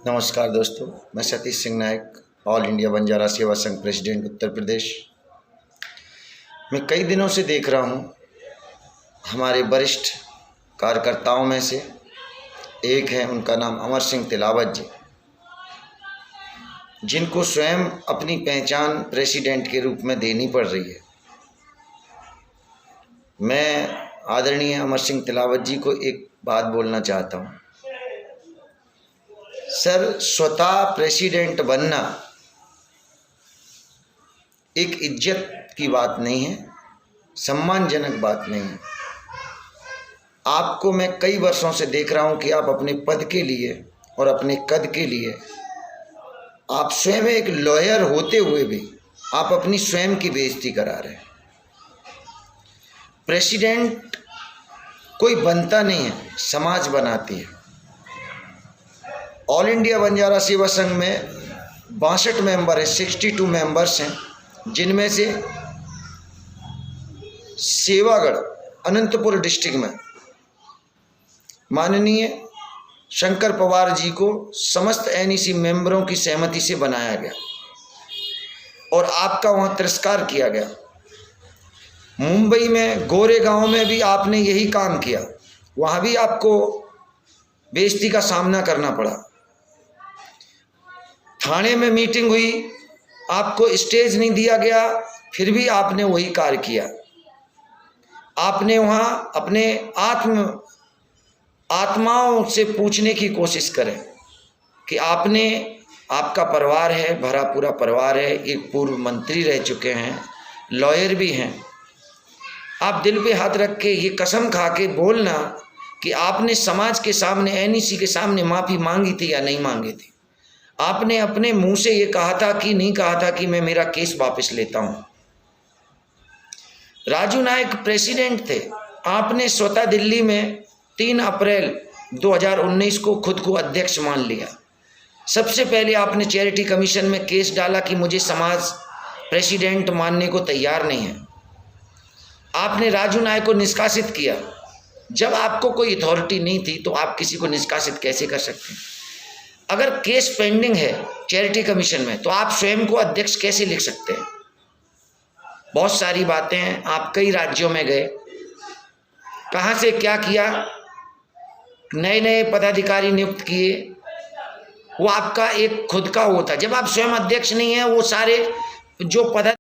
नमस्कार दोस्तों, मैं सतीश सिंह नायक, ऑल इंडिया बंजारा सेवा संघ प्रेसिडेंट उत्तर प्रदेश। मैं कई दिनों से देख रहा हूँ, हमारे वरिष्ठ कार्यकर्ताओं में से एक हैं, उनका नाम अमर सिंह तिलावत जी, जिनको स्वयं अपनी पहचान प्रेसिडेंट के रूप में देनी पड़ रही है। मैं आदरणीय अमर सिंह तिलावत जी को एक बात बोलना चाहता हूँ। सर, स्वतः प्रेसिडेंट बनना एक इज्जत की बात नहीं है, सम्मानजनक बात नहीं है। आपको मैं कई वर्षों से देख रहा हूं कि आप अपने पद के लिए और अपने कद के लिए आप स्वयं एक लॉयर होते हुए भी आप अपनी स्वयं की बेइज्जती करा रहे हैं। प्रेसिडेंट कोई बनता नहीं है, समाज बनाती है। ऑल इंडिया बंजारा सेवा संघ में 62 मेंबर हैं, 62 मेंबर्स हैं, जिनमें से सेवागढ़ अनंतपुर डिस्ट्रिक्ट में माननीय शंकर पवार जी को समस्त एनईसी मेंबरों की सहमति से बनाया गया और आपका वहाँ तिरस्कार किया गया। मुंबई में गोरेगांव में भी आपने यही काम किया, वहाँ भी आपको बेइज्जती का सामना करना पड़ा। थाने में मीटिंग हुई, आपको स्टेज नहीं दिया गया, फिर भी आपने वही कार्य किया। आपने वहाँ अपने आत्माओं से पूछने की कोशिश करें कि आपका परिवार है, भरा पूरा परिवार है, एक पूर्व मंत्री रह चुके हैं, लॉयर भी हैं। आप दिल पे हाथ रख के ये कसम खा के बोलना कि आपने समाज के सामने, एनईसी के सामने माफ़ी मांगी थी या नहीं मांगी थी। आपने अपने मुंह से ये कहा था कि नहीं कहा था कि मैं मेरा केस वापस लेता हूं। राजू नायक प्रेसिडेंट थे, आपने स्वतः दिल्ली में 3 अप्रैल 2019 को खुद को अध्यक्ष मान लिया। सबसे पहले आपने चैरिटी कमीशन में केस डाला कि मुझे समाज प्रेसिडेंट मानने को तैयार नहीं है। आपने राजू नायक को निष्कासित किया। जब आपको कोई अथॉरिटी नहीं थी तो आप किसी को निष्कासित कैसे कर सकते हैं? अगर केस पेंडिंग है चैरिटी कमीशन में तो आप स्वयं को अध्यक्ष कैसे लिख सकते हैं? बहुत सारी बातें हैं। आप कई राज्यों में गए, कहाँ से क्या किया, नए नए पदाधिकारी नियुक्त किए, वो आपका एक खुद का वो था। जब आप स्वयं अध्यक्ष नहीं है, वो सारे जो पद